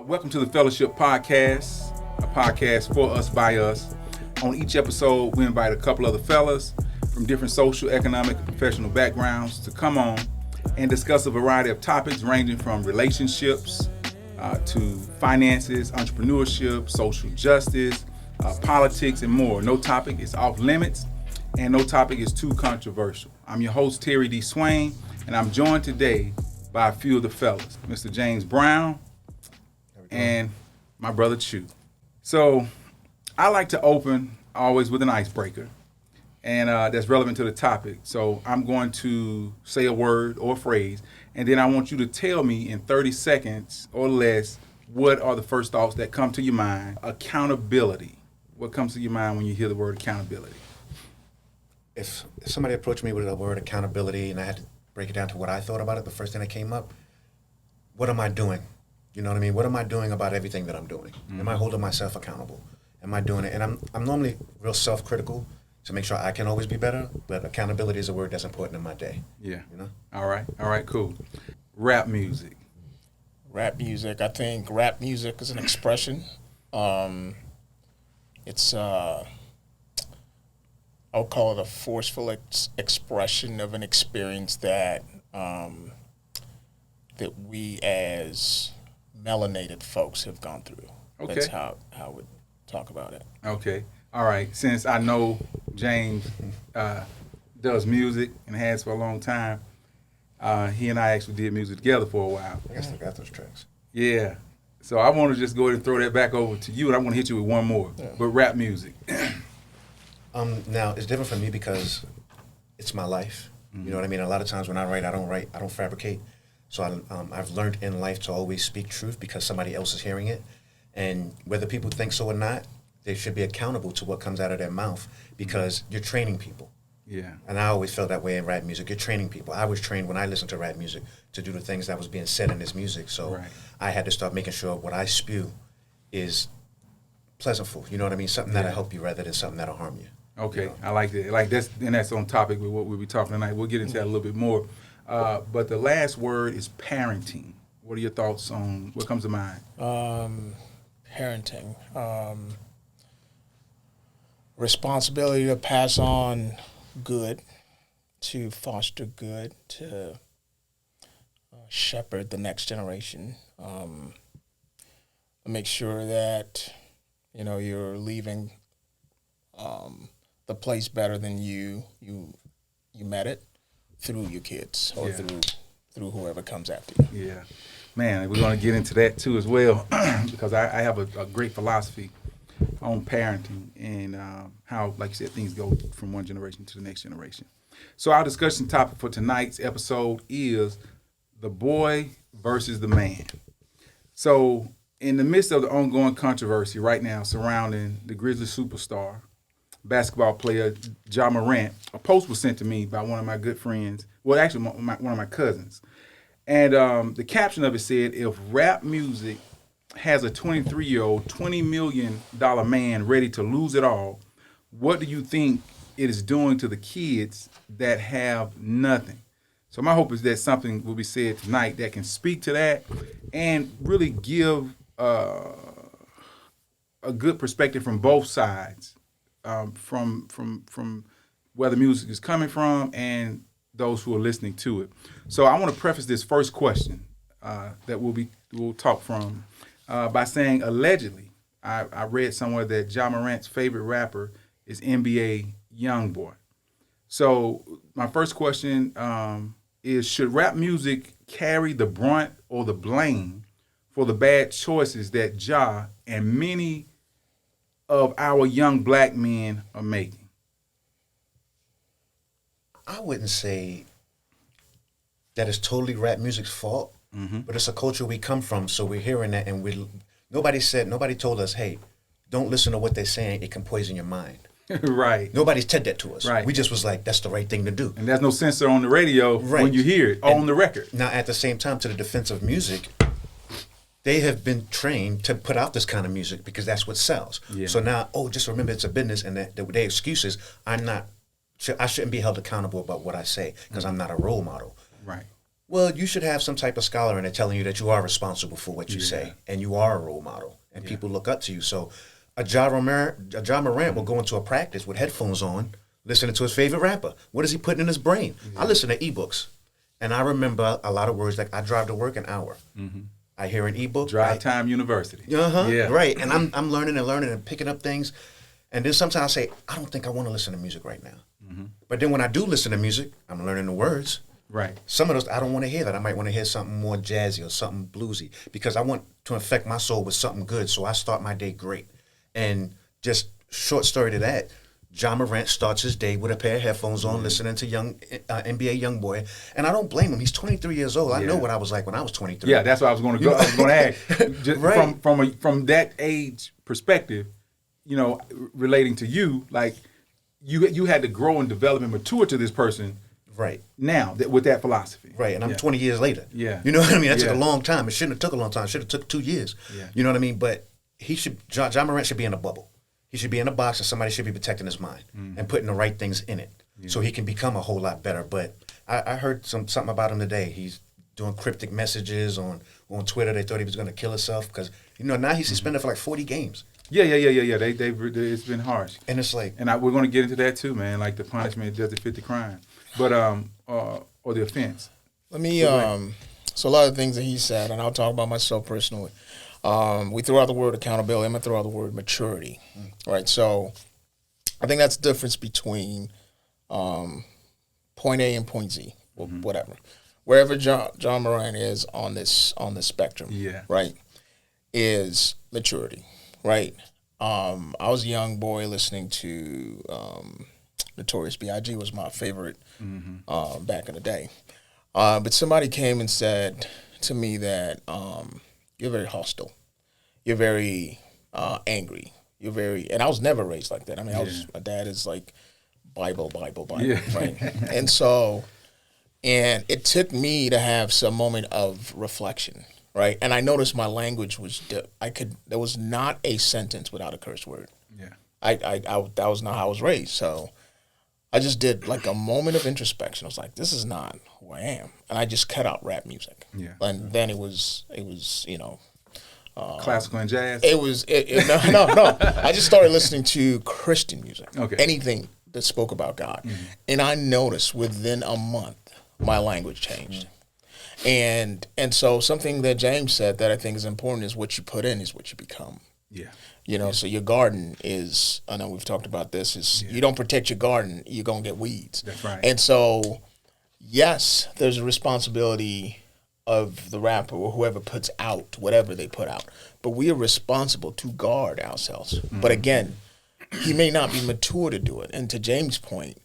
Welcome to the Fellaship podcast, a podcast for us, by us. On each episode, we invite a couple other fellas from different social, economic, and professional backgrounds to come on and discuss a variety of topics ranging from relationships to finances, entrepreneurship, social justice, politics, and more. No topic is off limits, and no topic is too controversial. I'm your host, Terry D. Swain, and I'm joined today by a few of the fellas, Mr. James Brown and my brother Chew. So I like to open always with an icebreaker, and that's relevant to the topic. So I'm going to say a word or a phrase, and then I want you to tell me in 30 seconds or less what are the first thoughts that come to your mind. Accountability. What comes to your mind when you hear the word accountability? If somebody approached me with the word accountability and I had to break it down to what I thought about it, the first thing that came up, what am I doing? You know what I mean? What am I doing about everything that I'm doing? Mm-hmm. Am I holding myself accountable? Am I doing it? And I'm normally real self-critical to make sure I can always be better, but accountability is a word that's important in my day. Yeah. You know? All right, cool. Rap music. I think rap music is an expression. It's I'll call it a forceful expression of an experience that that we as melanated folks have gone through. Okay. That's how I would talk about it. Okay. All right. Since I know James does music and has for a long time, he and I actually did music together for a while. I guess I got those tracks. Yeah. So I want to just go ahead and throw that back over to you, and I want to hit you with one more. Yeah. But rap music. Now, it's different for me because it's my life. Mm-hmm. You know what I mean? A lot of times when I write, I don't fabricate. So I've learned in life to always speak truth because somebody else is hearing it. And whether people think so or not, they should be accountable to what comes out of their mouth because you're training people. Yeah. And I always felt that way in rap music. You're training people. I was trained when I listened to rap music to do the things that was being said in this music. So right. I had to start making sure what I spew is pleasantful. You know what I mean? Something that'll help you rather than something that'll harm you. Okay, you know? I like that. Like that's on topic with what we'll be talking tonight. We'll get into that a little bit more. But the last word is parenting. What are your thoughts on what comes to mind? Parenting. Responsibility to pass on good, to foster good, to shepherd the next generation. Make sure that, you're leaving the place better than you met it through your kids or through whoever comes after you. Yeah. Man, we're going to get into that too as well because I have a great philosophy on parenting and how, like you said, things go from one generation to the next generation. So our discussion topic for tonight's episode is the boy versus the man. So in the midst of the ongoing controversy right now surrounding the Grizzlies superstar, basketball player Ja Morant, a post was sent to me by one of my good friends, well, actually one of my cousins. And the caption of it said, if rap music has a 23-year-old, $20 million man ready to lose it all, what do you think it is doing to the kids that have nothing? So my hope is that something will be said tonight that can speak to that and really give a good perspective from both sides, from where the music is coming from and those who are listening to it. So I want to preface this first question that we'll talk from by saying allegedly, I read somewhere that Ja Morant's favorite rapper is NBA YoungBoy. So my first question is, should rap music carry the brunt or the blame for the bad choices that Ja and many of our young black men are making? I wouldn't say that it's totally rap music's fault, but it's a culture we come from, so we're hearing that, and nobody told us, hey, don't listen to what they're saying, it can poison your mind. Right. Nobody's said that to us. Right. We just was like, that's the right thing to do. And there's no censor on the radio when you hear it, on the record. Now, at the same time, to the defense of music, they have been trained to put out this kind of music because that's what sells. Yeah. So now, just remember it's a business, and their excuses, I shouldn't be held accountable about what I say because I'm not a role model. Right. Well, you should have some type of scholar in it telling you that you are responsible for what you say, and you are a role model, and people look up to you. So a John Morant will go into a practice with headphones on, listening to his favorite rapper. What is he putting in his brain? I listen to ebooks, and I remember a lot of words. Like, I drive to work an hour. I hear an ebook. Drive Time University. Yeah. Right. And I'm learning and picking up things. And then sometimes I say, I don't think I want to listen to music right now. But then when I do listen to music, I'm learning the words. Right. Some of those, I don't want to hear that. I might want to hear something more jazzy or something bluesy because I want to infect my soul with something good, so I start my day great. And just short story to that, John Morant starts his day with a pair of headphones on, listening to NBA Youngboy, and I don't blame him. He's 23 years old. I know what I was like when I was 23. Yeah, that's what I was going to go. I was going to ask. Just Right. from that age perspective, you know, relating to you, like you had to grow and develop and mature to this person. Right. Now with that philosophy. Right, and I'm 20 years later. Yeah. You know what I mean? That took a long time. It shouldn't have took a long time. It should have took 2 years. Yeah. You know what I mean? But John Morant should be in a bubble. He should be in a box, and somebody should be protecting his mind and putting the right things in it so he can become a whole lot better. But I heard something about him today. He's doing cryptic messages on Twitter. They thought he was going to kill himself because, you know, now he's suspended for like 40 games. Yeah. It's been harsh. And it's like, And we're going to get into that too, man. Like the punishment doesn't fit the crime, but or the offense. Let me so a lot of things that he said, and I'll talk about myself personally. We threw out the word accountability. I'm gonna throw out the word maturity, right? So I think that's the difference between point A and point Z, or whatever, wherever John Moran is on this spectrum, right, is maturity, right? I was a young boy listening to Notorious B.I.G. was my favorite back in the day. But somebody came and said to me that you're very hostile. You're very angry. You're very, and I was never raised like that. I mean, my dad is like Bible, right? And so, and it took me to have some moment of reflection, right? And I noticed my language was, there was not a sentence without a curse word. Yeah. That was not how I was raised. So I just did like a moment of introspection. I was like, this is not who I am. And I just cut out rap music. Yeah. And then it was, you know. Classical and jazz? No. I just started listening to Christian music. Okay. Anything that spoke about God. And I noticed within a month, my language changed. And so something that James said that I think is important is what you put in is what you become. Yeah. You know, so your garden is, I know we've talked about this, is you don't protect your garden, you're going to get weeds. That's right. And so, yes, there's a responsibility of the rapper or whoever puts out whatever they put out. But we are responsible to guard ourselves. But again, he may not be mature to do it. And to James' point,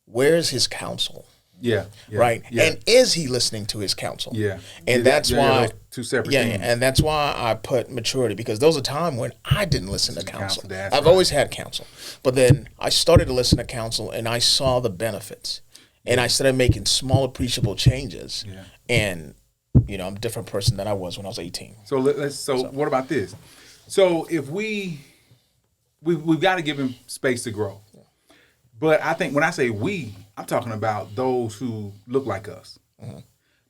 where's his counsel? Yeah. Right? Yeah. And is he listening to his counsel? Yeah. And that's why those two separate things. and that's why I put maturity, because there was a time when I didn't listen to counsel. That's I've right. always had counsel. But then I started to listen to counsel and I saw the benefits. And I started making small appreciable changes. Yeah. And you know, I'm a different person than I was when I was 18. So what about this? So if we've got to give him space to grow. But I think when I say we, I'm talking about those who look like us.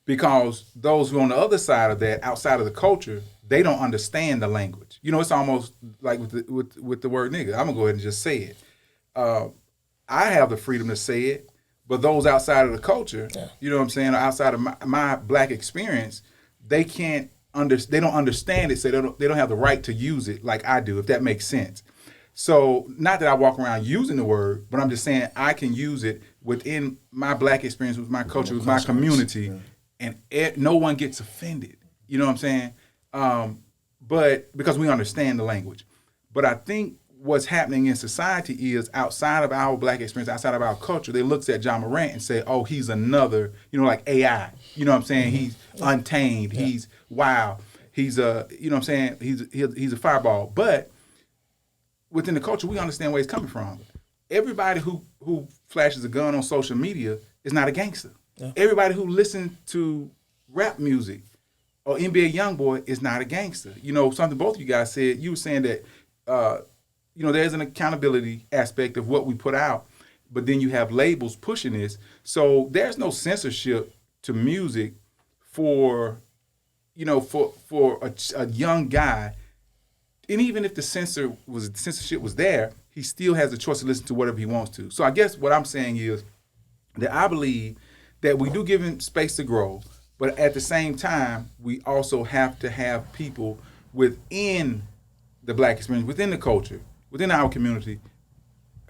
Because those who are on the other side of that, outside of the culture, they don't understand the language. You know, it's almost like with the word nigga. I'm going to go ahead and just say it. I have the freedom to say it, but those outside of the culture, you know what I'm saying, or outside of my black experience, they don't understand it, so they don't have the right to use it like I do, if that makes sense. So not that I walk around using the word, but I'm just saying I can use it within my black experience, with my culture, with my community, and no one gets offended. You know what I'm saying? But because we understand the language. But I think what's happening in society is outside of our black experience, outside of our culture, they looks at John Morant and say, oh, he's another, you know, like AI. You know what I'm saying? He's untamed. Yeah. He's wild. He's a, you know what I'm saying? He's a fireball. But within the culture, we understand where he's coming from. Everybody who flashes a gun on social media is not a gangster. Yeah. Everybody who listens to rap music or NBA Youngboy is not a gangster. You know, something both of you guys said. You were saying that, you know, there's an accountability aspect of what we put out, but then you have labels pushing this. So there's no censorship to music for a young guy, and even if the censorship was there, he still has the choice to listen to whatever he wants to. So I guess what I'm saying is that I believe that we do give him space to grow, but at the same time, we also have to have people within the Black experience, within the culture, within our community,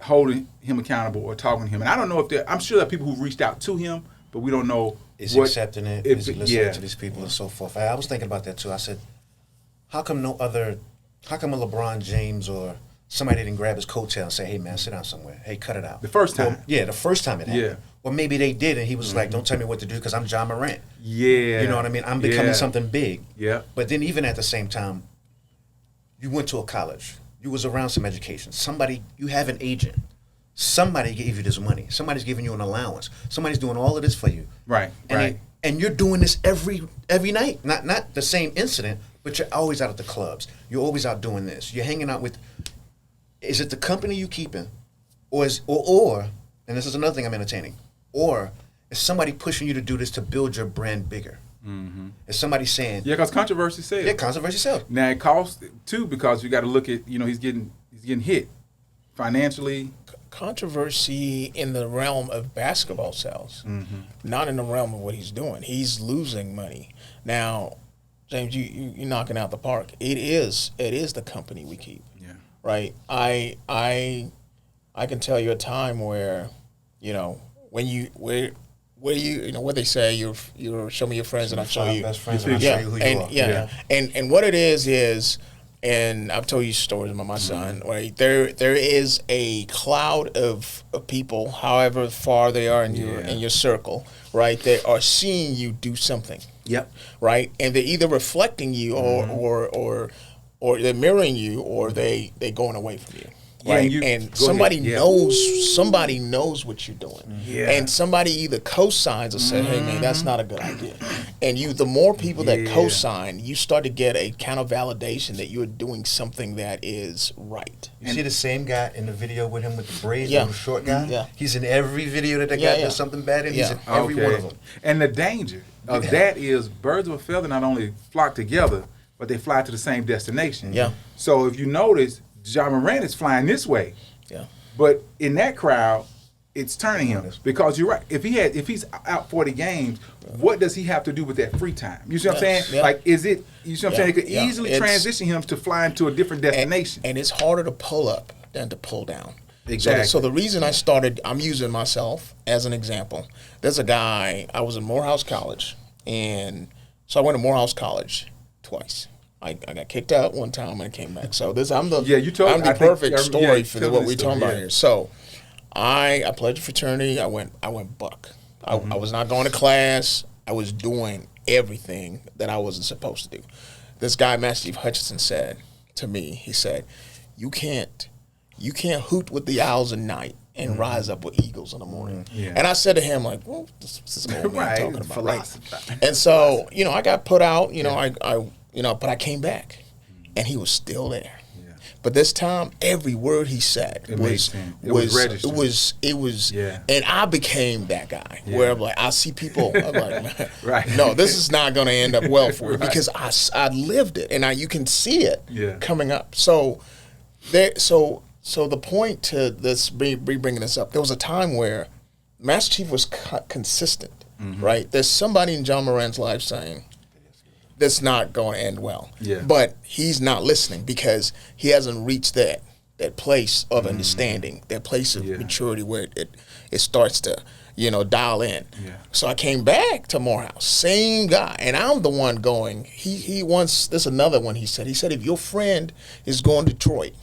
holding him accountable or talking to him. And I don't know if I'm sure there are people who've reached out to him, but we don't know. Is he accepting it? Is he listening to these people and so forth? I was thinking about that too. I said, how come a LeBron James or somebody didn't grab his coattail and say, hey man, sit down somewhere. Hey, cut it out. The first time. Well, the first time it happened. Yeah. Or maybe they did and he was like, don't tell me what to do because I'm John Morant. Yeah. You know what I mean? I'm becoming something big. Yeah. But then even at the same time, you went to a college. You was around some education. You have an agent. Somebody gave you this money. Somebody's giving you an allowance. Somebody's doing all of this for you. Right. And you're doing this every night. Not the same incident, but you're always out at the clubs. You're always out doing this. You're hanging out with. Is it the company you keeping, or and this is another thing I'm entertaining, or is somebody pushing you to do this to build your brand bigger? Mm-hmm. Is somebody saying? Yeah, because controversy sells. Yeah, controversy sells. Now it costs too because you got to look at he's getting hit financially. Controversy in the realm of basketball sells, not in the realm of what he's doing. He's losing money now. James, you're knocking out the park. It is the company we keep. Yeah. Right. I can tell you a time where, what they say, you show me your friends and I'll show you best friends and I'll show you who you are. Yeah. And what it is, and I've told you stories about my son, right? There is a cloud of people, however far they are in your circle, right? They are seeing you do something. Yep. Right? And they're either reflecting you or they're mirroring you or they going away from you. Right. And somebody knows what you're doing. Yeah. And somebody either co-signs or says, hey man, that's not a good idea. And the more people that co-sign, you start to get a kind of validation that you're doing something that is right. You see the same guy in the video with him with the braids, the short guy? Yeah. He's in every video that guy does something bad in. He's in every one of them. And the danger of that is birds of a feather not only flock together, but they fly to the same destination. Yeah. So if you notice, John Morant is flying this way. Yeah. But in that crowd, it's turning him because you're right. If he's out 40 games, what does he have to do with that free time? You see what I'm saying? Yeah. Like, is it? You see what I'm saying? It could easily transition him to flying to a different destination. And it's harder to pull up than to pull down. Exactly. So the reason I'm using myself as an example. There's a guy. I was in Morehouse College, and so I went to Morehouse College twice. I got kicked out one time and I came back. So I'm the perfect story for what we're talking about here. So I pledged a fraternity. I went buck. I was not going to class. I was doing everything that I wasn't supposed to do. This guy, Master Chief Hutchinson, said to me, he said, you can't hoot with the owls at night and rise up with eagles in the morning. Yeah. And I said to him, like, well, this is old man talking about, right? And so, I got put out, but I came back, and he was still there. Yeah. But this time, every word he said was and I became that guy where I'm like, I see people, I'm like, man, no, this is not going to end up well for you because I lived it, and you can see it coming up. So the point to this, bringing this up, there was a time where Master Chief was consistent, right? There's somebody in John Morant's life saying, that's not going to end well. Yeah. But he's not listening because he hasn't reached that place of understanding, that place of maturity where it starts to, dial in. Yeah. So I came back to Morehouse, same guy, and I'm the one going, he wants, this another one he said, if your friend is going to Detroit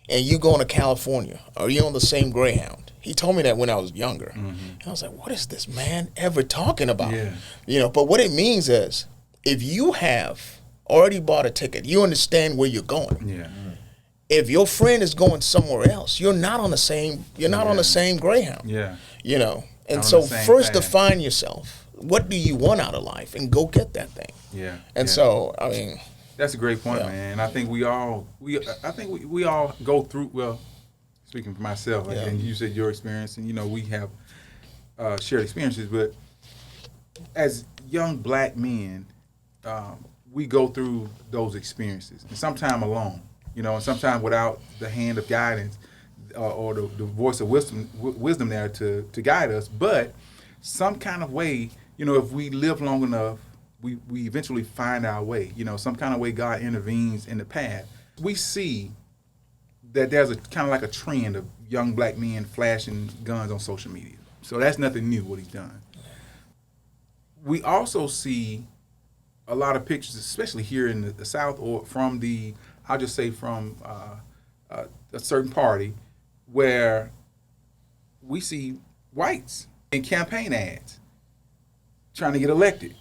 and you going to California, or you on the same Greyhound. He told me that when I was younger. And I was like, what is this man ever talking about? Yeah. But what it means is, if you have already bought a ticket, you understand where you're going. Yeah. If your friend is going somewhere else, you're not on the same. You're not on the same Greyhound. Yeah. And so first define yourself. What do you want out of life, and go get that thing. Yeah. And so I mean, that's a great point, man. I think we all go through. Well, speaking for myself, and you said your experience, and we have shared experiences, but as young black men, we go through those experiences, and sometimes alone, and sometimes without the hand of guidance or the voice of wisdom there to guide us. But some kind of way, if we live long enough, we eventually find our way. Some kind of way God intervenes in the path. We see that there's a kind of like a trend of young black men flashing guns on social media. So that's nothing new what he's done. We also see a lot of pictures, especially here in the South, or from I'll just say from a certain party, where we see whites in campaign ads trying to get elected.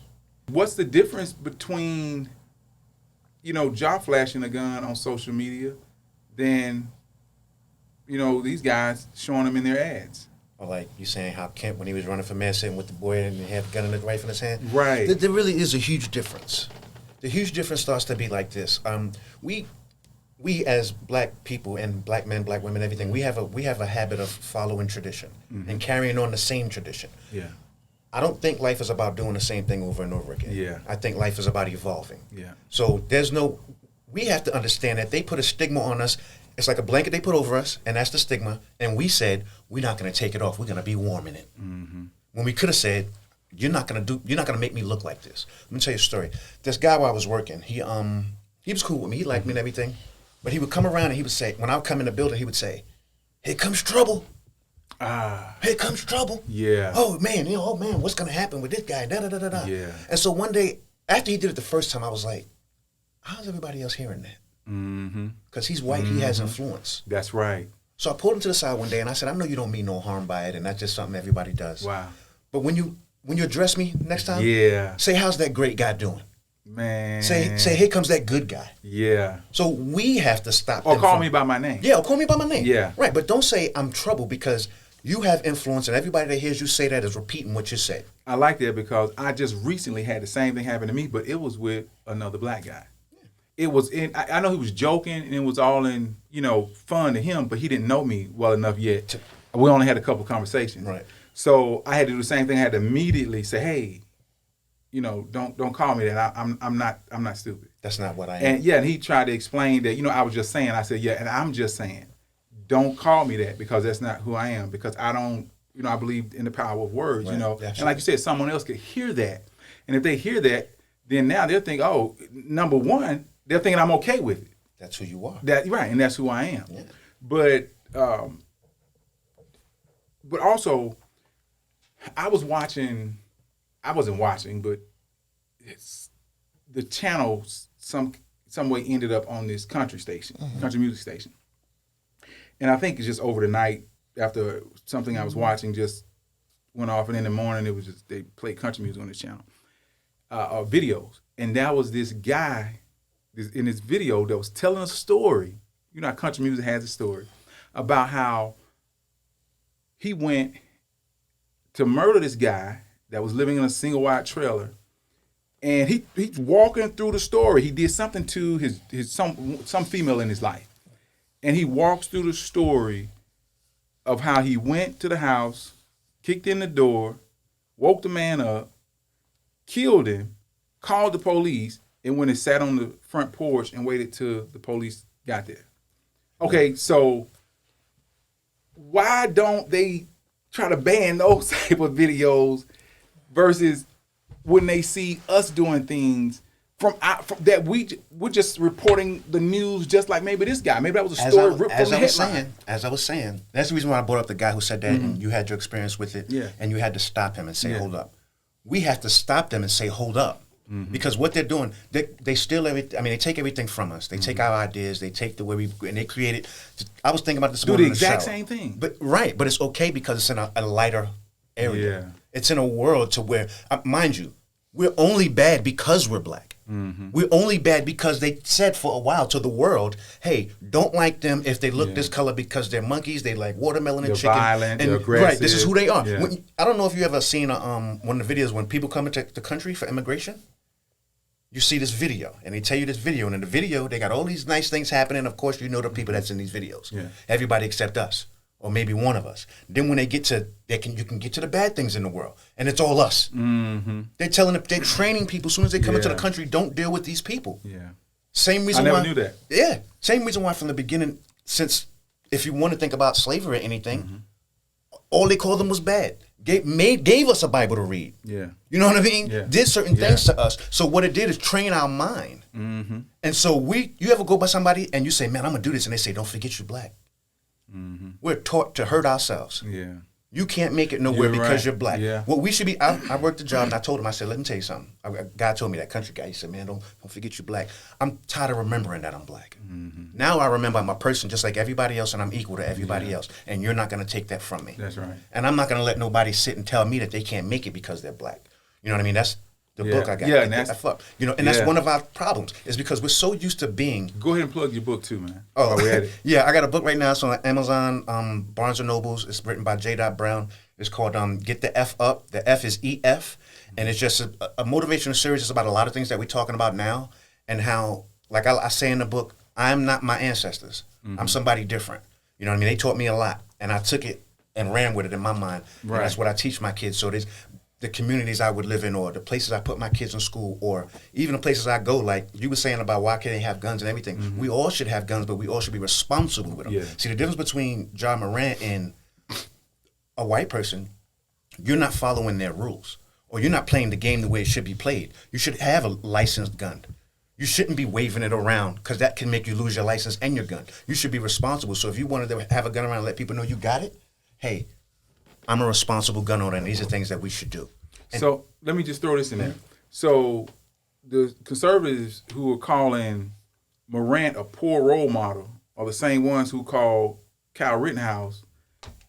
What's the difference between, job flashing a gun on social media than, these guys showing them in their ads? Or like you saying how Kemp, when he was running for mayor, sitting with the boy and he had the gun in his rifle in his hand. Right. There really is a huge difference. The huge difference starts to be like this. We as black people and black men, black women, everything, we have a habit of following tradition and carrying on the same tradition. Yeah. I don't think life is about doing the same thing over and over again. Yeah. I think life is about evolving. Yeah. So we have to understand that they put a stigma on us. It's like a blanket they put over us, and that's the stigma. And we said, we're not going to take it off. We're going to be warm in it. Mm-hmm. When we could have said, you're not going to make me look like this. Let me tell you a story. This guy while I was working, he was cool with me. He liked me and everything. But he would come around and he would say, when I would come in the building, he would say, here comes trouble. Here comes trouble. Yeah. Oh man, what's going to happen with this guy? Da, da, da, da, da. Yeah. And so one day, after he did it the first time, I was like, how's everybody else hearing that? Because he's white, he has influence. That's right. So I pulled him to the side one day and I said, I know you don't mean no harm by it, and that's just something everybody does. Wow. But when you address me next time, say, how's that great guy doing? Man. Say, here comes that good guy. Yeah. So we have to stop. Or call me by my name. Yeah, or call me by my name. Yeah. Right, but don't say I'm trouble, because you have influence, and everybody that hears you say that is repeating what you said. I like that because I just recently had the same thing happen to me, but it was with another black guy. It was I know he was joking and it was all in, fun to him, but he didn't know me well enough yet. We only had a couple conversations. Right. So I had to do the same thing. I had to immediately say, hey, don't call me that. I'm not stupid. That's not what I am. And he tried to explain that, I was just saying. I said, yeah, and I'm just saying, don't call me that, because that's not who I am, because I don't, I believe in the power of words, Right. And like you said, someone else could hear that. And if they hear that, then now they'll think, oh, number one, they're thinking I'm okay with it. That's who you are. Right, and that's who I am. Yeah. But also, I wasn't watching, but the channel some way ended up on this country station, country music station. And I think it's just over the night, after something I was watching just went off, and in the morning it was just, they played country music on this channel, videos. And that was this guy in this video that was telling a story. How country music has a story about how he went to murder this guy that was living in a single wide trailer. And he's walking through the story. He did something to his some female in his life. And he walks through the story of how he went to the house, kicked in the door, woke the man up, killed him, called the police, and went and sat on the front porch and waited till the police got there. Okay, so why don't they try to ban those type of videos versus when they see us doing things from that we're just reporting the news, just like maybe this guy. Maybe that was a story ripped from the headline. As I was saying, that's the reason why I brought up the guy who said that, and you had your experience with it, and you had to stop him and say, hold up. We have to stop them and say, hold up. Because what they're doing, they steal everything. I mean, they take everything from us. They take our ideas. They take the way and they create it. I was thinking about this morning. Do the exact same thing. But it's okay because it's in a lighter area. Yeah. It's in a world to where, mind you, we're only bad because we're black. We're only bad because they said for a while to the world, hey, don't like them if they look this color because they're monkeys, they like watermelon and chicken. Violent, and they're aggressive. Right, this is who they are. Yeah. I don't know if you ever seen one of the videos when people come into the country for immigration. You see this video, and they tell you this video, and in the video, they got all these nice things happening. Of course, you know the people that's in these videos. Yeah. Everybody except us. or maybe one of us. Then when you can get to the bad things in the world, and it's all us. Mm-hmm. They're training people as soon as they come into the country. Don't deal with these people. Yeah. Same reason I why. never knew that. Yeah. Same reason why from the beginning, since if you want to think about slavery or anything, all they called them was bad. Gave us a Bible to read. Yeah. You know what I mean? Yeah. Did certain things to us. So what it did is train our mind. Mm-hmm. And so you ever go by somebody and you say, man, I'm going to do this. And they say, don't forget you're black. Mm-hmm. We're taught to hurt ourselves. Yeah. You can't make it nowhere You're because right. you're black. Yeah. What we should be, I worked a job and I told him, I said, let me tell you something. A guy told me, that country guy, he said, man, don't forget you're black. I'm tired of remembering that I'm black. Mm-hmm. Now I remember I'm a person just like everybody else and I'm equal to everybody else. And you're not going to take that from me. That's right. And I'm not going to let nobody sit and tell me that they can't make it because they're black. You know what I mean? That's the book I got. Yeah, and that's, that's one of our problems is because we're so used to being. Go ahead and plug your book too, man. Oh, we at it. Yeah, I got a book right now. It's on Amazon, Barnes & Nobles. It's written by J. Brown. It's called Get the F Up. The F is EF. And it's just a motivational series. It's about a lot of things that we're talking about now and how, like I say in the book, I'm not my ancestors. I'm somebody different. You know what I mean? They taught me a lot. And I took it and ran with it in my mind. Right. And that's what I teach my kids. So the communities I would live in or the places I put my kids in school or even the places I go, like you were saying about why can't they have guns and everything. Mm-hmm. We all should have guns, but we all should be responsible with them. Yeah. See, the difference between John Morant and a white person, you're not following their rules or you're not playing the game the way it should be played. You should have a licensed gun. You shouldn't be waving it around because that can make you lose your license and your gun. You should be responsible. So if you wanted to have a gun around and let people know you got it, hey, I'm a responsible gun owner, and these are things that we should do. So let me just throw this in there. So the conservatives who are calling Morant a poor role model are the same ones who call Kyle Rittenhouse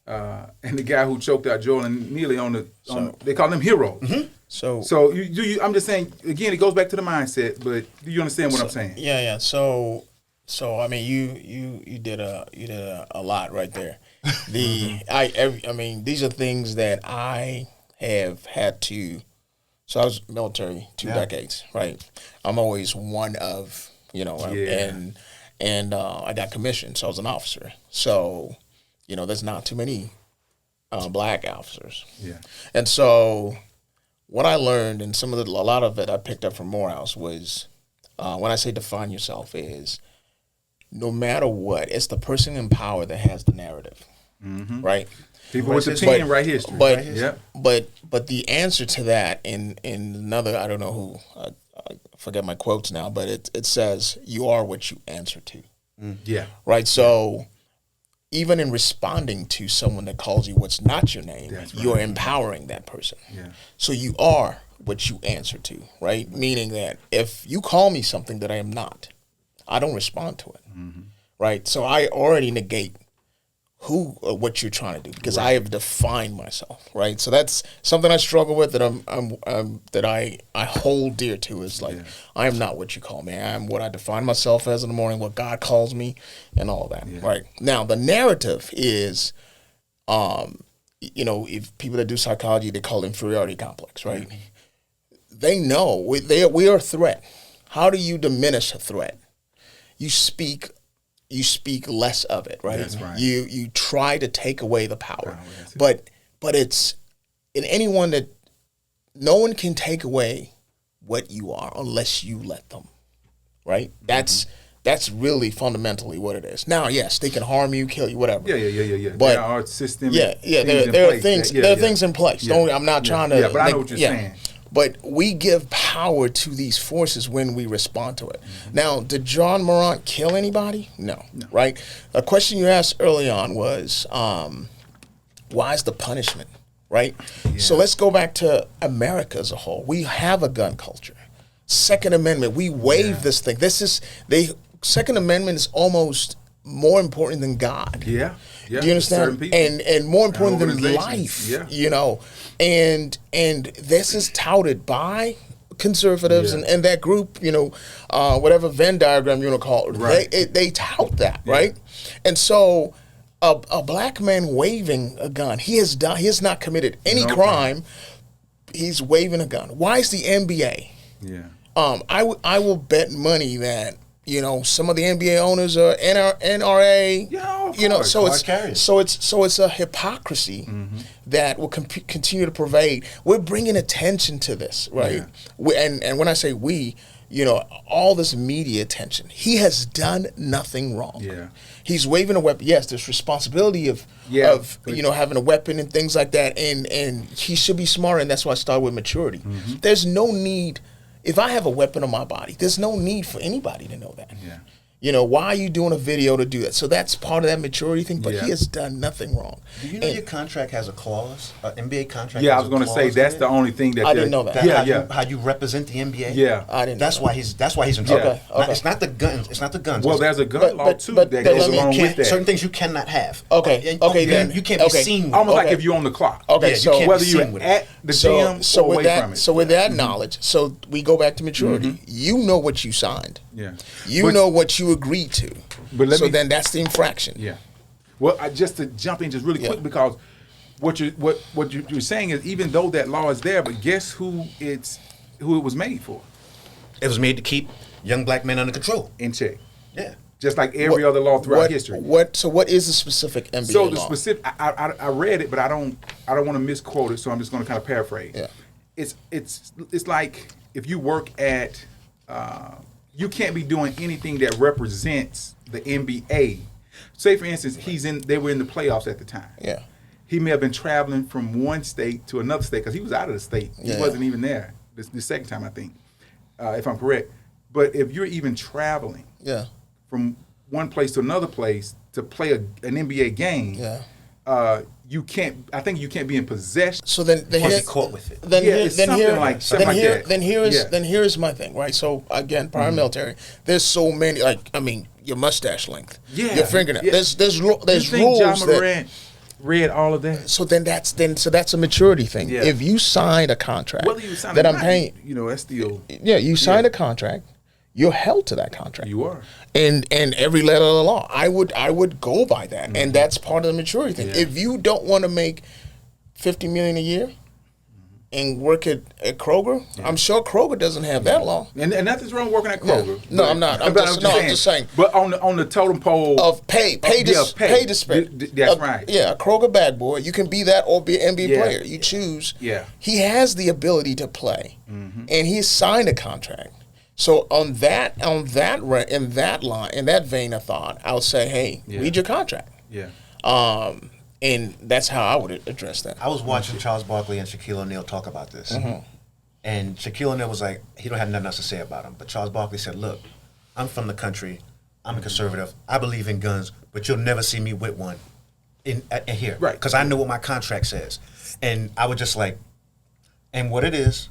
and the guy who choked out Joel and Neely they call them heroes. Mm-hmm. So you I'm just saying again, it goes back to the mindset. But do you understand what I'm saying? Yeah. So I mean, you did a lot right there. I mean, these are things that I have had to. So I was military 2 decades, right? I'm always one of, and I got commissioned, so I was an officer. So, there's not too many black officers. Yeah. And so what I learned, and a lot of it I picked up from Morehouse was, when I say define yourself is, no matter what, it's the person in power that has the narrative, right? People with the pen write history. But the answer to that in another, I don't know who, I forget my quotes now, but it says you are what you answer to. Yeah. Right. So even in responding to someone that calls you what's not your name, you're empowering that person. Yeah. So you are what you answer to. Right. Meaning that if you call me something that I am not, I don't respond to it. Mm-hmm. Right. So I already negate who or what you're trying to do because I have defined myself, right? So that's something I struggle with that I hold dear to is like I am not what you call me. I am what I define myself as in the morning, what God calls me, and all that, right? Now the narrative is, if people that do psychology they call it inferiority complex, right? They know we are a threat. How do you diminish a threat? You speak less of it, right? That's right. You try to take away the power. But it's in anyone that no one can take away what you are unless you let them. Right? That's really fundamentally what it is. Now, yes, they can harm you, kill you, whatever. Yeah. But there are systemic there are things in place. I'm not trying to but I know what you're saying. But we give power to these forces when we respond to it. Mm-hmm. Now, did John Morant kill anybody? No. Right? A question you asked early on was, why is the punishment? Right? Yeah. So let's go back to America as a whole. We have a gun culture. Second Amendment, we waive this thing. Second Amendment is almost more important than God. Yeah. Do you understand? And more important than life. Yeah. And this is touted by conservatives and that group, whatever Venn diagram you want to call it. Right. They tout that, right? And so a black man waving a gun, he has not committed any crime. He's waving a gun. Why is the NBA? Yeah. I will bet money that some of the NBA owners are NRA. Yeah, so it's a hypocrisy that will continue to pervade. We're bringing attention to this, right? Yeah. And when I say we, all this media attention. He has done nothing wrong. Yeah. He's waving a weapon. Yes, there's responsibility of having a weapon and things like that, and he should be smart, and that's why I started with maturity. Mm-hmm. There's no need. If I have a weapon on my body, there's no need for anybody to know that. Yeah. Why are you doing a video to do that? So that's part of that maturity thing, but he has done nothing wrong. Do you know your contract has a clause? NBA contract Yeah, I has was going to say that's the only thing that I didn't know that. How you represent the NBA? Yeah. I didn't That's know why he's in trouble. Okay. It's not the guns. It's not the guns. Well, there's a gun law too that goes along with that. Certain things you cannot have. Then you can't be seen. Almost like if you're on the clock. Okay, Yeah, so you can't whether be you're seen with at the gym so or with away that, from it. so with that knowledge, so we go back to maturity. You know what you signed. Yeah. You know what you agreed to. But then that's the infraction. Yeah. Well, just to jump in just really quick, because what you're saying is, even though that law is there, but guess who it was made for? It was made to keep young black men under control. In check. Yeah. Just like every other law throughout history. So what is the specific NBA So law? the specific, I read it, but I don't want to misquote it, so I'm just going to kind of paraphrase. Yeah. It's like if you work at, you can't be doing anything that represents the NBA. Say for instance, they were in the playoffs at the time. Yeah. He may have been traveling from one state to another state because he was out of the state. He wasn't even there the second time, I think, if I'm correct. But if you're even traveling from one place to another place to play an NBA game, you can't. I think you can't be in possession. So then Get caught with it. Then here's my thing, right? So again, prior military, there's so many, your mustache length, your fingernail. Yeah. There's You think rules John that. Morant read all of that? So that's a maturity thing. Yeah. If you signed a contract Whether you sign that it I'm or paying, not, that's still. yeah, you signed a contract. You're held to that contract. You are. And every letter of the law, I would go by that, and that's part of the maturity thing. Yeah. If you don't want to make $50 million a year and work at Kroger, I'm sure Kroger doesn't have that law. And nothing's wrong working at Kroger. No, I'm not. I'm just saying. But on the totem pole Of pay to spend. That's right. Yeah, a Kroger bag boy. You can be that or be an NBA player. You choose. Yeah. He has the ability to play, and he signed a contract. So in that vein of thought, I'll say, hey, read your contract. Yeah. And that's how I would address that. I was watching Charles Barkley and Shaquille O'Neal talk about this. And Shaquille O'Neal was like, he don't have nothing else to say about him. But Charles Barkley said, look, I'm from the country. I'm a conservative. I believe in guns, but you'll never see me with one in here. Right. Because I know what my contract says. And I was just like, and what it is,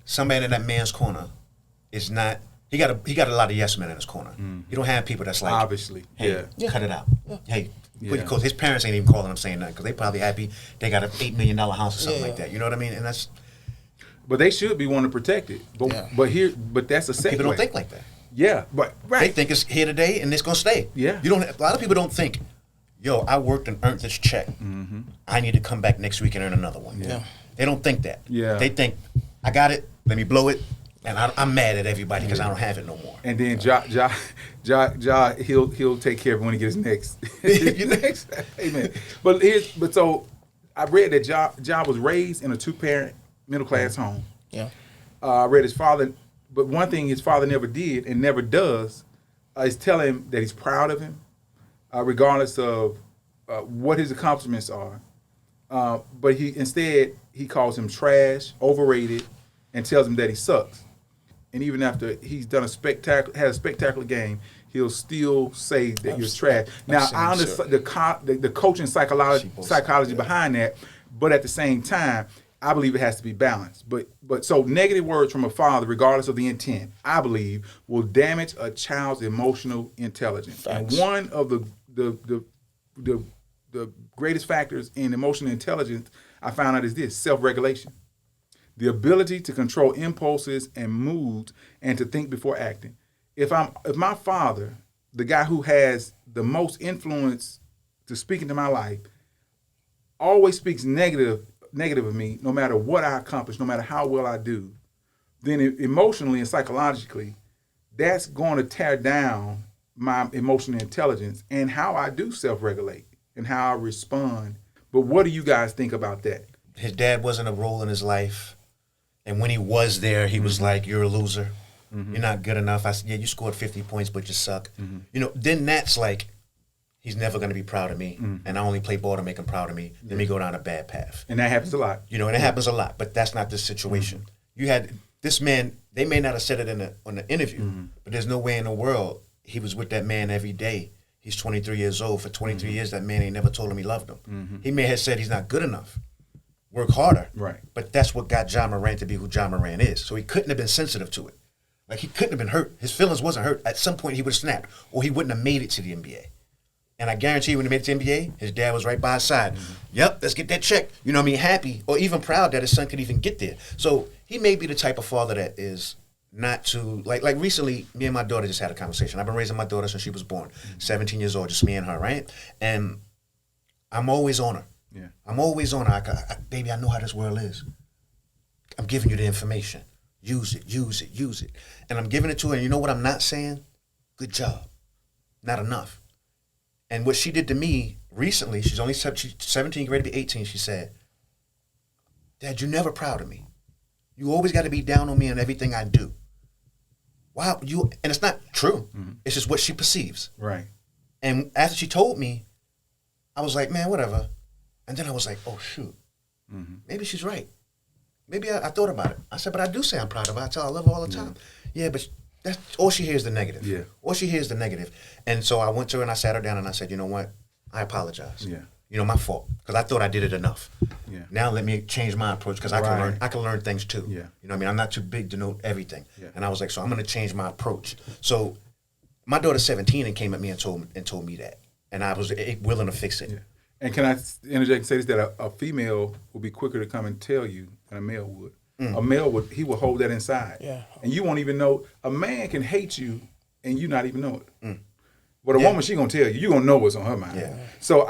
somebody in that man's corner is not, he got a lot of yes men in his corner. He don't have people that's like, Obviously. hey, cut it out. Hey, because his parents ain't even calling him saying nothing because they probably happy they got an $8 million house or something like that. You know what I mean? And that's. But they should be wanting to protect it. But that's a segue. People don't think like that. Yeah, but They think it's here today and it's gonna stay. Yeah. A lot of people don't think, yo, I worked and earned this check. I need to come back next week and earn another one. Yeah. They don't think that. Yeah. They think, I got it. Let me blow it. And I'm mad at everybody because I don't have it no more. And then Ja, he'll take care of it when he gets next. Next. Amen. But so I read that Ja was raised in a 2-parent middle class home. Yeah. I read his father, but one thing his father never did and never does is tell him that he's proud of him, regardless of what his accomplishments are. But instead he calls him trash, overrated, and tells him that he sucks. And even after he's done had a spectacular game, he'll still say that you're trash. Now I understand the coaching psychology behind that, but at the same time, I believe it has to be balanced. But so negative words from a father, regardless of the intent, I believe will damage a child's emotional intelligence. Facts. And one of the greatest factors in emotional intelligence I found out is this: self-regulation. The ability to control impulses and moods and to think before acting. If my father, the guy who has the most influence to speak into my life, always speaks negative of me, no matter what I accomplish, no matter how well I do, then emotionally and psychologically, that's going to tear down my emotional intelligence and how I do self-regulate and how I respond. But what do you guys think about that? His dad wasn't a role in his life. And when he was there, he was like, you're a loser. You're not good enough. I said, yeah, you scored 50 points, but you suck. You know, then that's like, he's never going to be proud of me. And I only play ball to make him proud of me. Let me go down a bad path. And that happens a lot. You know, and it happens a lot, but that's not this situation. You had this man, they may not have said it on the interview, but there's no way in the world he was with that man every day. He's 23 years old. For 23 years, that man ain't never told him he loved him. He may have said he's not good enough. Work harder. Right. But that's what got Ja Morant to be who Ja Morant is. So he couldn't have been sensitive to it. Like, he couldn't have been hurt. His feelings wasn't hurt. At some point, he would have snapped, or he wouldn't have made it to the NBA. And I guarantee you, when he made it to the NBA, his dad was right by his side. Yep, let's get that check. You know what I mean? Happy, or even proud that his son could even get there. So he may be the type of father that is not to, like recently, me and my daughter just had a conversation. I've been raising my daughter since she was born, 17 years old, just me and her, right? And I'm always on her. Yeah. I'm always on her. Baby, I know how this world is. I'm giving you the information. Use it, use it, use it. And I'm giving it to her, and you know what I'm not saying? Good job. Not enough. And what she did to me recently, she's 17, ready to be 18, she said, Dad, you're never proud of me. You always got to be down on me on everything I do. Wow, and it's not true. It's just what she perceives. Right. And after she told me, I was like, man, whatever. And then I was like, oh, shoot. Maybe she's right. Maybe I thought about it. I said, but I do say I'm proud of her. I tell her I love her all the time. Yeah, but that's all she hears the negative. Yeah. All she hears the negative. And so I went to her and I sat her down and I said, you know what? I apologize. Yeah. You know, my fault. Because I thought I did it enough. Yeah. Now let me change my approach because I can learn things too. Yeah. You know what I mean? I'm not too big to know everything. Yeah. And I was like, so I'm going to change my approach. So my daughter's 17 and came at me and told me that. And I was willing to fix it. Yeah. And can I interject and say this, that a female will be quicker to come and tell you than a male would. A male would hold that inside. Yeah. And you won't even know. A man can hate you and you not even know it. But a woman, she gonna tell you. You gonna know what's on her mind. Yeah. So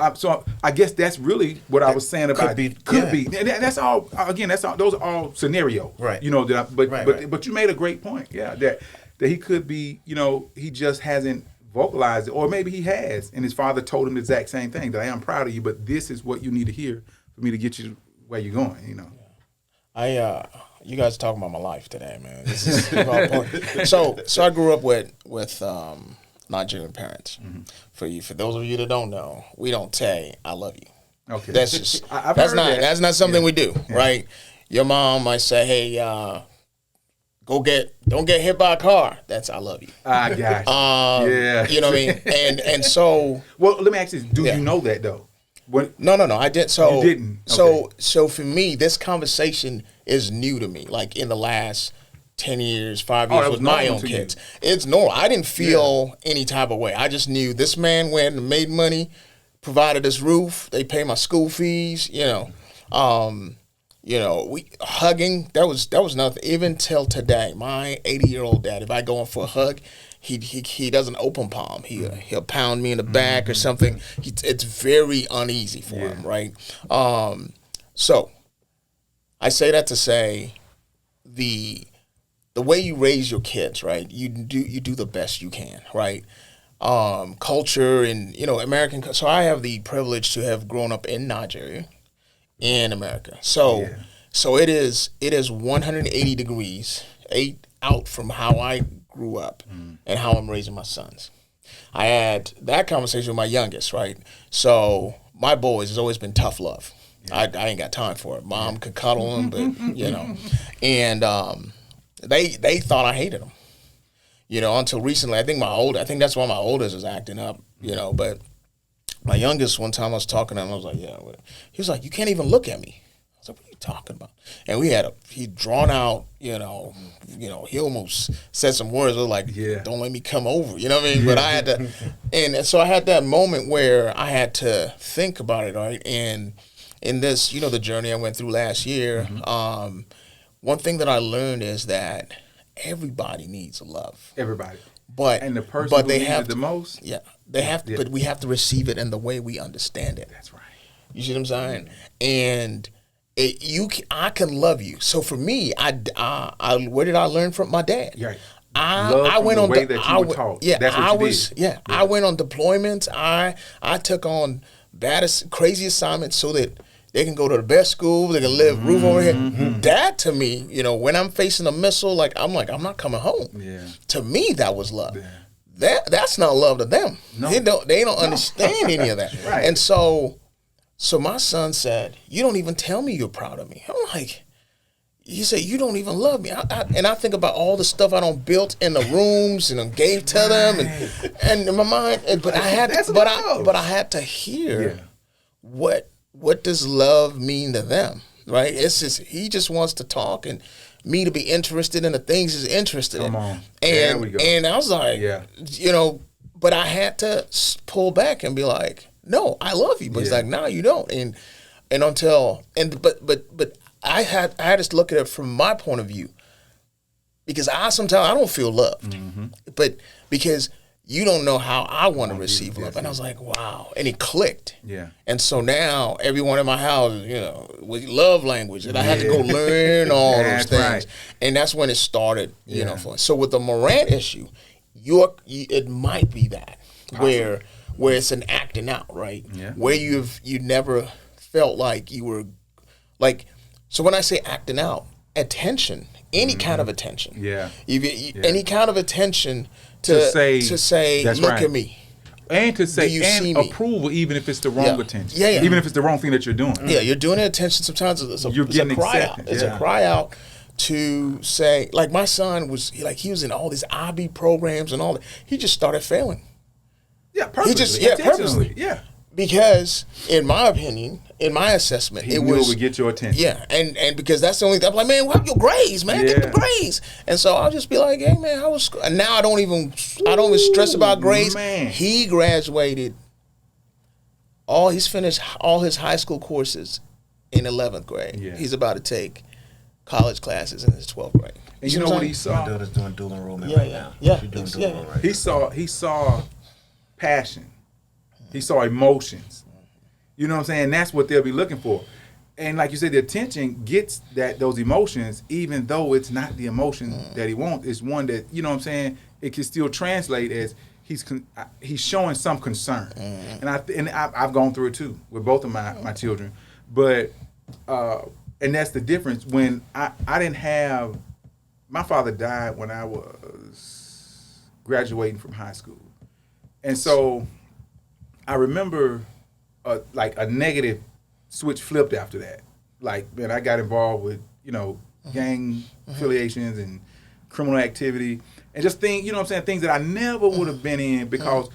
I guess that's really what I was saying about could be. And that's all. Again, those are all scenario. Right. You know that. Right. But you made a great point. Yeah. That he could be. You know, he just hasn't vocalized it, or maybe he has, and his father told him the exact same thing, that I am proud of you, but this is what you need to hear for me to get you where you're going. You know. You guys are talking about my life today, man. This is my point. So I grew up with Nigerian parents. For those of you that don't know, we don't say I love you. Okay. That's just that's not something we do, right? Your mom might say, hey, don't get hit by a car. That's I love you. I got you. Yeah. You know what I mean? And so, well, let me ask you this: do you know that though? No, I didn't. So you didn't. Okay. So for me, this conversation is new to me. Like in the last 10 years, 5 years with my own kids, it's normal. I didn't feel any type of way. I just knew this man went and made money, provided this roof. They pay my school fees. You know, we hugging. That was nothing. Even till today, my 80-year-old dad, if I go in for a hug, he doesn't open palm. He'll pound me in the back or something. It's very uneasy for him, right? So I say that to say the way you raise your kids, right? You do the best you can, right? Culture and American. So I have the privilege to have grown up in Nigeria, in America. So it is 180 degrees out from how I grew up and how I'm raising my sons. I had that conversation with my youngest, right? So my boys has always been tough love. I ain't got time for it. Mom could cuddle them, but and they thought I hated them, until recently. I think that's why my oldest is acting up, but my youngest, one time I was talking to him, I was like, yeah. He was like, you can't even look at me. I was like, what are you talking about? And he drawn out, he almost said some words like, don't let me come over, you know what I mean? But I had to, and so I had that moment where I had to think about it, right? And in this, the journey I went through last year, one thing that I learned is that everybody needs love. Everybody. And the person who needs it the most? Yeah. But we have to receive it in the way we understand it. That's right. You see what I'm saying? And I can love you. So for me, where did I learn from my dad? Right. I from went the on way that you were taught. Yeah, That's what you did. Yeah, I went on deployments. I took on crazy assignments so that they can go to the best school, they can live roof over head. That to me, when I'm facing a missile, I'm not coming home. Yeah. To me, that was love. Yeah. That's not love to them. No. They don't understand any of that. Right. And so my son said, "You don't even tell me you're proud of me." I'm like, he said, "You don't even love me." And I think about all the stuff I don't built in the rooms and I gave to them, and in my mind. But I had, but I had to hear what does love mean to them, right? It's just he just wants to talk and me to be interested in the things he's interested in. Come on, and there we go. And I was like, but I had to pull back and be like, "No, I love you," but he's like, "No, you don't." But I had to look at it from my point of view because sometimes I don't feel loved, but because you don't know how I want to receive love. And I was like, wow. And it clicked. Yeah. And so now everyone in my house, with love language, and I had to go learn all those things. Right. And that's when it started, for us. So with the Morant issue, it might be that where it's an acting out, right? Yeah. Where you never felt like you were like, so when I say acting out, attention, any kind of attention. Yeah. Any kind of attention to say look right. at me. And to say, and approval, even if it's the wrong attention. Yeah. Even if it's the wrong thing that you're doing. Yeah, you're doing attention. Sometimes it's a cry out. It's a cry out to say, like my son was, he was in all these IB programs and all that. He just started failing. Yeah, purposely. Purposely. Yeah. Because, in my opinion, in my assessment, it would get your attention. Yeah, and because that's the only thing. I'm like, man, what your grades, man? Get the grades. And so I'll just be like, hey, man, how was school? And now I don't even stress about grades. Man. He graduated. He's finished all his high school courses in 11th grade. Yeah. He's about to take college classes in his 12th grade. And you know what he saw? My daughter's doing dual enrollment right now. Yeah, she's doing dual enrollment right now. He saw passion. He saw emotions. You know what I'm saying? That's what they'll be looking for. And like you said, the attention gets those emotions, even though it's not the emotion that he wants. It's one that, you know what I'm saying, it can still translate as he's showing some concern. And I've gone through it too with both of my children. But and that's the difference. When I didn't have, my father died when I was graduating from high school. And so I remember a negative switch flipped after that. Like, man, I got involved with, gang affiliations and criminal activity and just things, things that I never would have been in because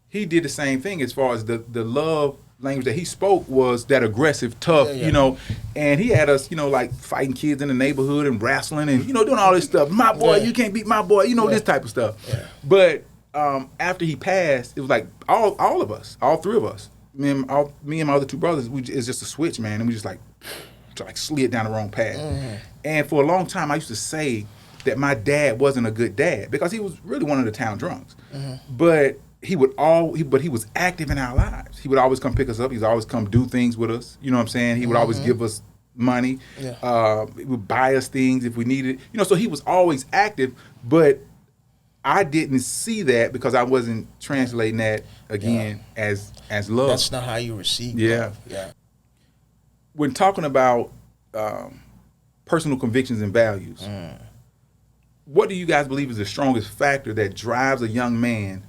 he did the same thing as far as the love language that he spoke was that aggressive, tough, and he had us, like fighting kids in the neighborhood and wrestling and, doing all this stuff. My boy, you can't beat my boy, this type of stuff. Yeah. But after he passed, it was like all of us, all three of us, me and my other two brothers, it's just a switch, man, and we just like slid down the wrong path. And for a long time, I used to say that my dad wasn't a good dad because he was really one of the town drunks. But he was active in our lives. He would always come pick us up. He'd always come do things with us. You know what I'm saying? He would always give us money. Yeah. He would buy us things if we needed it. So he was always active, but I didn't see that because I wasn't translating that again as love. That's not how you receive love. Yeah. When talking about personal convictions and values, what do you guys believe is the strongest factor that drives a young man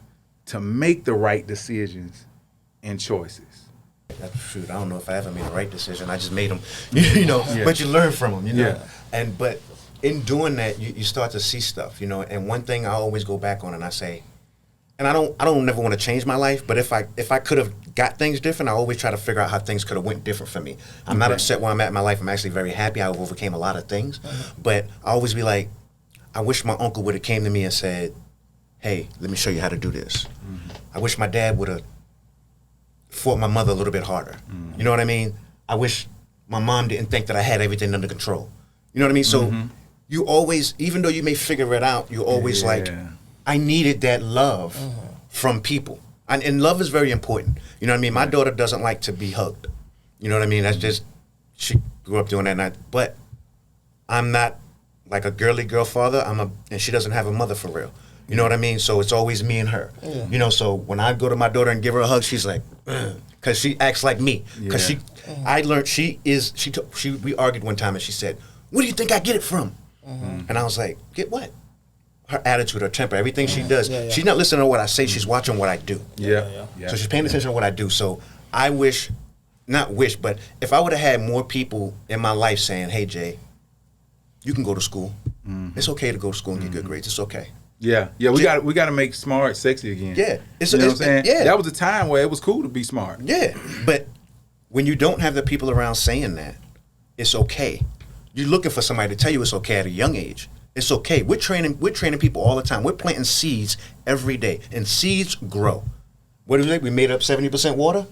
to make the right decisions and choices? That's true. I don't know if I ever made the right decision. I just made them, but you learn from them, Yeah. But in doing that, you start to see stuff, And one thing I always go back on, and I say, and I don't never want to change my life, but if I could have got things different, I always try to figure out how things could have went different for me. I'm not upset where I'm at in my life. I'm actually very happy. I overcame a lot of things, but I always be like, I wish my uncle would have came to me and said, hey, let me show you how to do this. I wish my dad would have fought my mother a little bit harder. You know what I mean? I wish my mom didn't think that I had everything under control. You know what I mean? So you always, even though you may figure it out, you're always like, I needed that love from people. And love is very important. You know what I mean? My daughter doesn't like to be hugged. You know what I mean? That's just, she grew up doing that. But I'm not like a girly girl father. And she doesn't have a mother for real. You know what I mean? So it's always me and her. Yeah. You know, so when I go to my daughter and give her a hug, she's like, because she acts like me. Because I learned we argued one time and she said, "Where do you think I get it from?" And I was like, "Get what?" Her attitude, her temper, everything she does. Yeah. She's not listening to what I say. She's watching what I do. Yeah. So she's paying attention to what I do. So I but if I would have had more people in my life saying, "Hey, Jay, you can go to school. It's okay to go to school and get good grades. It's okay." Yeah, we got to make smart sexy again. Yeah, you know what I'm saying? Yeah, that was a time where it was cool to be smart. Yeah, but when you don't have the people around saying that, it's okay. You're looking for somebody to tell you it's okay at a young age. It's okay. We're training people all the time. We're planting seeds every day, and seeds grow. What do we think? We made up 70% water.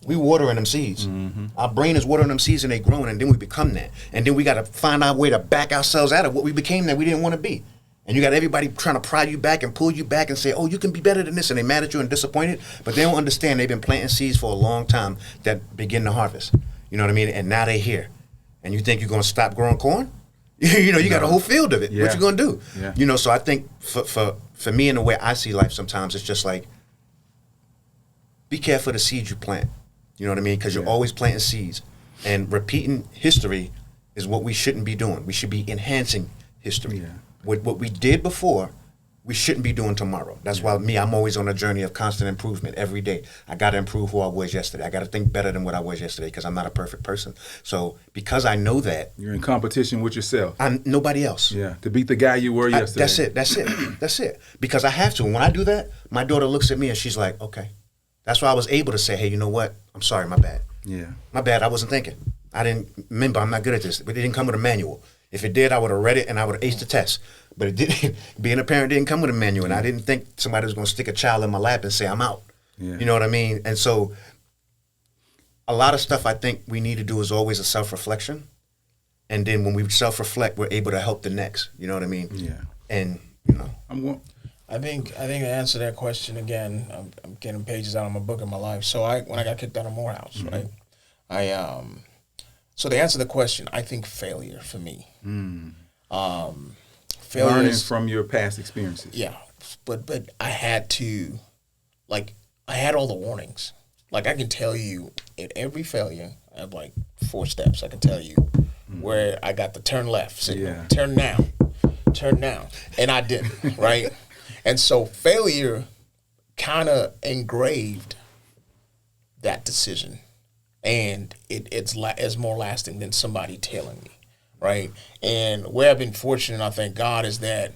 We watering them seeds. Our brain is watering them seeds, and they growing, and then we become that. And then we got to find our way to back ourselves out of what we became that we didn't want to be. And you got everybody trying to pry you back and pull you back and say, "Oh, you can be better than this," and they mad at you and disappointed, but they don't understand they've been planting seeds for a long time that begin to harvest. You know what I mean? And now they're here. And you think you're going to stop growing corn? You know, you got a whole field of it. Yeah. What you going to do? Yeah. You know, so I think for me and the way I see life sometimes, it's just like, be careful of the seeds you plant. You know what I mean? Because you're always planting seeds. And repeating history is what we shouldn't be doing. We should be enhancing history. Yeah. What we did before, we shouldn't be doing tomorrow. That's why I'm always on a journey of constant improvement every day. I got to improve who I was yesterday. I got to think better than what I was yesterday because I'm not a perfect person. So because I know that. You're in competition with yourself. I'm nobody else. Yeah, to beat the guy you were yesterday. That's it. Because I have to. And when I do that, my daughter looks at me and she's like, okay. That's why I was able to say, "Hey, you know what? I'm sorry, my bad. Yeah. My bad, I wasn't thinking. I didn't remember, I'm not good at this. But it didn't come with a manual. If it did, I would have read it and I would have aced the test. But it didn't. Being a parent didn't come with a manual, and I didn't think somebody was going to stick a child in my lap and say I'm out. Yeah. You know what I mean? And so, a lot of stuff I think we need to do is always a self-reflection, and then when we self-reflect, we're able to help the next. You know what I mean? Yeah. And you know, I think to answer that question again, I'm getting pages out of my book in my life. So when I got kicked out of Morehouse, right? So to answer the question, I think failure for me. Learning from your past experiences. Yeah, but I had to, I had all the warnings. Like, I can tell you in every failure, I have 4 steps. I can tell you where I got the turn left signal, turn now, and I didn't, right? And so failure kind of engraved that decision. And it's more lasting than somebody telling me, right? And where I've been fortunate, I thank God, is that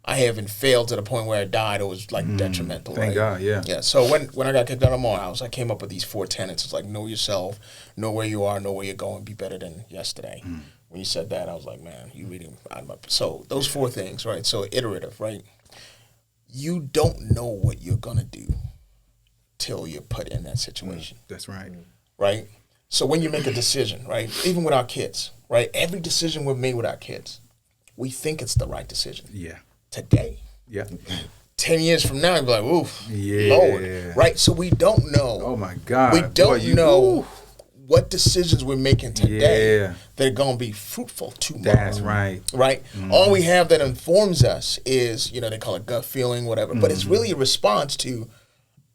I haven't failed to the point where I died or was detrimental. Thank God, yeah. Yeah. So when I got kicked out of Morehouse, I came up with these 4 tenets. It's like, know yourself, know where you are, know where you're going, be better than yesterday. When you said that, I was like, man, you reading out of my. So those 4 things, right? So iterative, right? You don't know what you're gonna do till you're put in that situation. That's right. Right? So when you make a decision, right, even with our kids, right, every decision we've made with our kids, we think it's the right decision. Yeah. Today. Yeah. 10 years from now, you'll be like, oof, Lord. Right? So we don't know. Oh, my God. We don't know what decisions we're making today that are going to be fruitful tomorrow. That's right. Right? All we have that informs us is, they call it gut feeling, whatever, but it's really a response to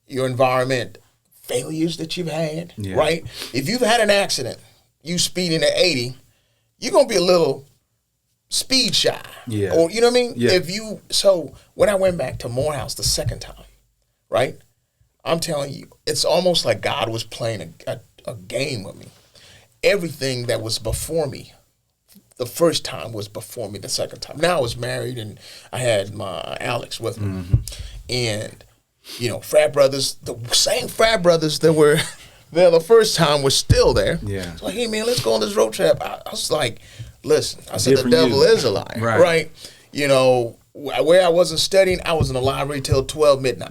your environment, failures that you've had, right? If you've had an accident, you speeding at 80, you're going to be a little speed shy. Yeah. Or, you know what I mean? Yeah. So when I went back to Morehouse the second time, right? I'm telling you, it's almost like God was playing a game with me. Everything that was before me, the first time was before me the second time. Now I was married and I had my Alex with me. And frat brothers, the same frat brothers that were there the first time were still there. Yeah. So, hey, man, let's go on this road trip. I was like, listen, I said the devil is a liar, right? Where I wasn't studying, I was in the library till 12 midnight.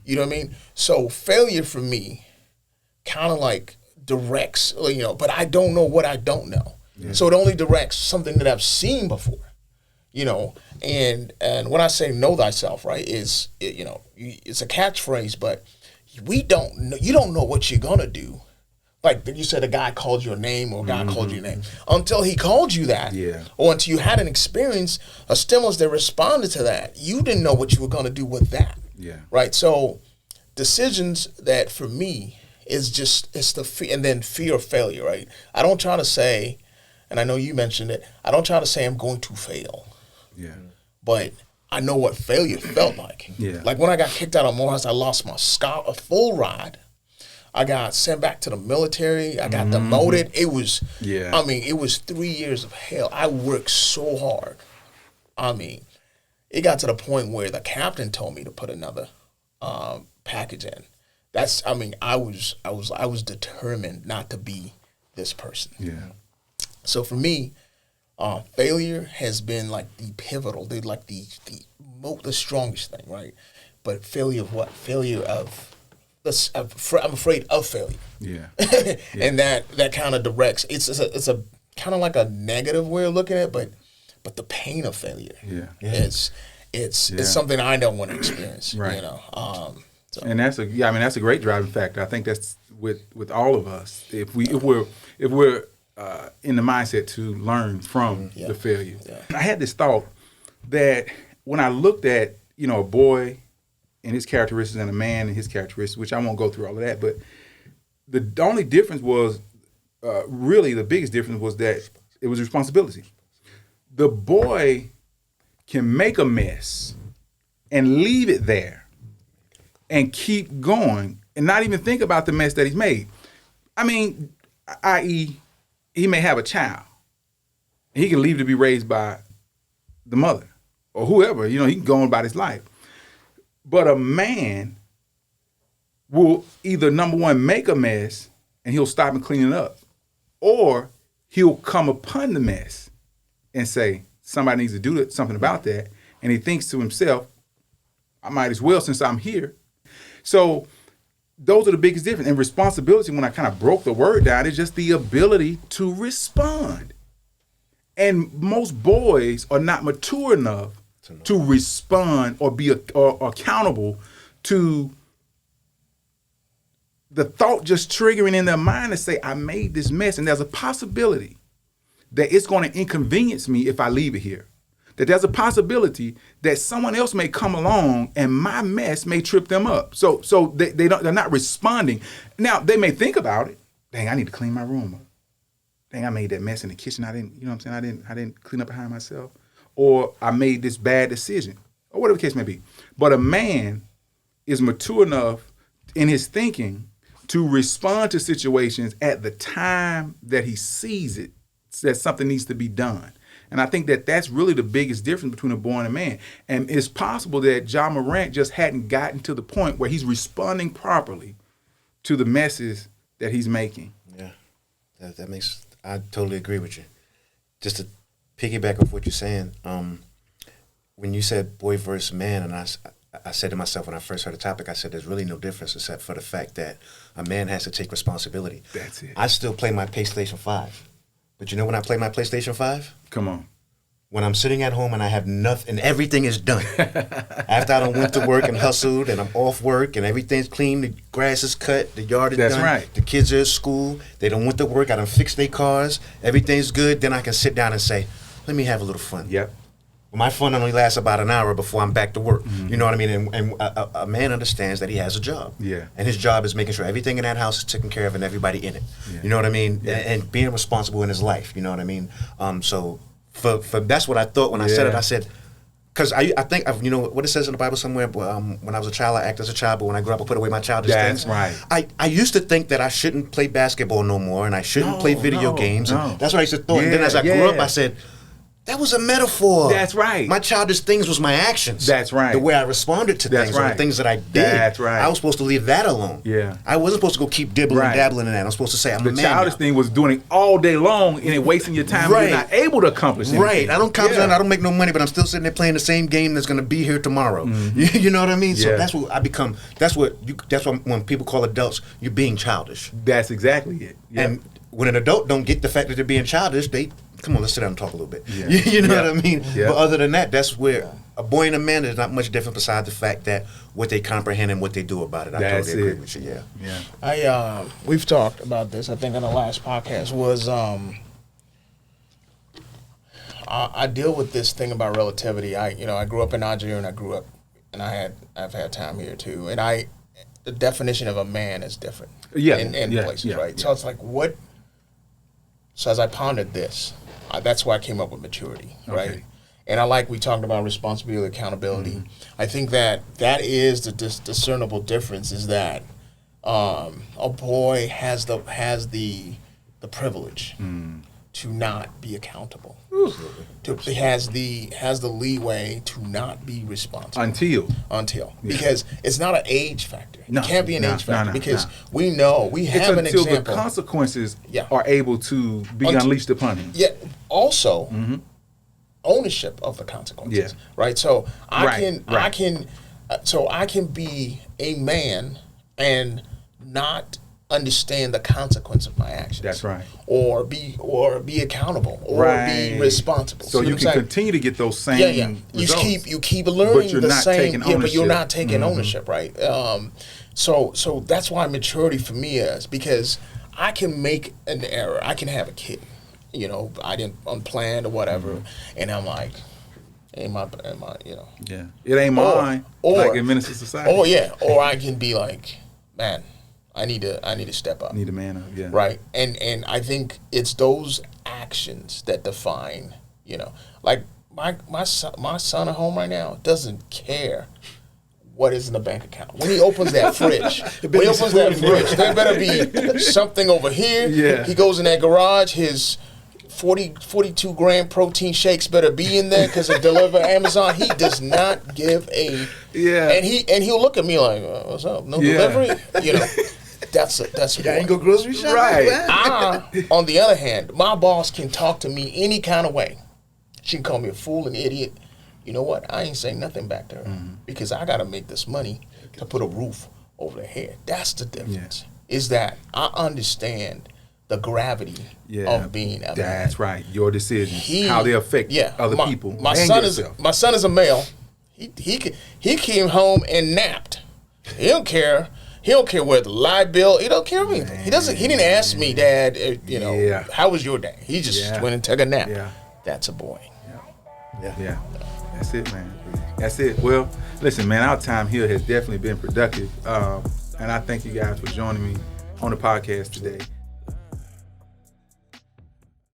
You know what I mean? So failure for me kind of directs, but I don't know what I don't know. Yeah. So it only directs something that I've seen before. And when I say know thyself, right, it's a catchphrase, but you don't know what you're gonna do. like you said, a guy called you a name or a guy called you a name. Until he called you that, or until you had an experience, a stimulus that responded to that, you didn't know what you were going to do with that. Yeah. Right? So decisions that for me is just, it's the fear, and then fear of failure, right? I don't try to say, and I know you mentioned it, I don't try to say I'm going to fail. Yeah. But I know what failure felt like. Yeah. Like when I got kicked out of Morehouse, I lost my a full ride. I got sent back to the military. I got demoted. It was, I mean, it was 3 years of hell. I worked so hard. I mean, it got to the point where the captain told me to put another package in. That's, I mean, I was determined not to be this person. Yeah. So for me, failure has been like the pivotal, the strongest thing, right? But failure of what? Failure of, I'm afraid of failure. Yeah. And that kind of directs. It's a kind of like a negative way of looking at it, but the pain of failure. Yeah. It's something I don't want to experience. Right. You know. So. And that's a great driving factor. I think that's with all of us. If we're in the mindset to learn from the failure. Yeah. I had this thought that when I looked at, a boy and his characteristics and a man and his characteristics, which I won't go through all of that, but the only difference was, really the biggest difference was that it was responsibility. The boy can make a mess and leave it there and keep going and not even think about the mess that he's made. I mean, i.e., he may have a child. He can leave to be raised by the mother or whoever. He can go on about his life. But a man will either, number one, make a mess and he'll stop and clean it up, or he'll come upon the mess and say, somebody needs to do something about that. And he thinks to himself, I might as well since I'm here. So those are the biggest difference. And responsibility, when I kind of broke the word down, is just the ability to respond. And most boys are not mature enough to respond or be or accountable to the thought just triggering in their mind to say, I made this mess, and there's a possibility that it's going to inconvenience me if I leave it here. That there's a possibility that someone else may come along and my mess may trip them up. So they're not responding. Now they may think about it. Dang, I need to clean my room up. Dang, I made that mess in the kitchen. I didn't clean up behind myself. Or I made this bad decision. Or whatever the case may be. But a man is mature enough in his thinking to respond to situations at the time that he sees it, that something needs to be done. And I think that that's really the biggest difference between a boy and a man. And it's possible that Ja Morant just hadn't gotten to the point where he's responding properly to the messes that he's making. Yeah, I totally agree with you. Just to piggyback off what you're saying, when you said boy versus man, and I said to myself when I first heard the topic, I said there's really no difference except for the fact that a man has to take responsibility. That's it. I still play my PlayStation 5. But when I play my PlayStation 5? Come on. When I'm sitting at home and I have nothing, and everything is done. After I done went to work and hustled, and I'm off work, and everything's clean, the grass is cut, the yard is done. That's right. The kids are at school, they done went to work, I done fixed their cars, everything's good, then I can sit down and say, let me have a little fun. Yep. My fun only lasts about an hour before I'm back to work. Mm-hmm. You know what I mean? And a man understands that he has a job. Yeah. And his job is making sure everything in that house is taken care of and everybody in it. Yeah. You know what I mean? Yeah. And being responsible in his life. You know what I mean? So for that's what I thought when I said it. I said, because I think, what it says in the Bible somewhere, when I was a child, I acted as a child, but when I grew up, I put away my childish things. That's right. I used to think that I shouldn't play basketball no more and I shouldn't play video games. No. And that's what I used to thought. And then as I grew up, I said, that was a metaphor. That's right. My childish things was my actions. That's right. The way I responded to things, or the things that I did. That's right. I was supposed to leave that alone. Yeah. I wasn't supposed to go keep dibbling and dabbling in that. I was supposed to say, I'm a man The childish thing was doing it all day long and wasting your time when you're not able to accomplish anything. Right. I don't accomplish anything. I don't make no money, but I'm still sitting there playing the same game that's going to be here tomorrow. Mm-hmm. You know what I mean? So that's what I become. That's what when people call adults, you're being childish. That's exactly it. Yep. And when an adult don't get the fact that they're being childish, they come on, let's sit down and talk a little bit. Yeah. You know what I mean? Yeah. But other than that, that's where a boy and a man is not much different besides the fact that what they comprehend and what they do about it. I That's totally agree it. with you. Yeah. Yeah. We've talked about this. I think on the last podcast was I deal with this thing about relativity. I grew up in Nigeria, and I've had time here too. And the definition of a man is different. In places, right? Yeah. So it's like what. So as I pondered this, that's why I came up with maturity, right? Okay. And we talked about responsibility, accountability. Mm-hmm. I think that is the discernible difference is that a boy has the privilege to not be accountable. He has the leeway to not be responsible until because it's not an age factor. It can't be an age factor because we know we have an example. Until the consequences are able to be unleashed upon him. Yeah. Also, ownership of the consequences. Yeah. Right. So I can be a man and not understand the consequence of my actions. That's right. Or be accountable or be responsible. So you can continue to get those same results. You keep learning but the same. But you're not taking ownership, right? So that's why maturity for me is because I can make an error. I can have a kid. I didn't unplanned or whatever, and I'm like, am I, Yeah, it ain't mine. Or like in Minister Society. Or I can be like, man, I need to step up. Need to man up, yeah. Right, and I think it's those actions that define, like my son at home right now doesn't care what is in the bank account. When he opens that fridge, there better be something over here. Yeah. He goes in that garage, his 42 gram protein shakes better be in there because it deliver Amazon. He does not give a and he'll look at me like, what's up? No delivery? That's I ain't go grocery shopping. Right. On the other hand, my boss can talk to me any kind of way. She can call me a fool, an idiot. You know what? I ain't saying nothing back to her because I got to make this money to put a roof over their head. That's the difference. Is that I understand the gravity of being a man. That's right. Your decisions, how they affect other people. My son is a male. He came home and napped. He don't care. He don't care where the light bill. He don't care anything. He didn't ask me, Dad. How was your day? He just went and took a nap. Yeah. That's a boy. Yeah. That's it, man. That's it. Well, listen, man, our time here has definitely been productive. And I thank you guys for joining me on the podcast today.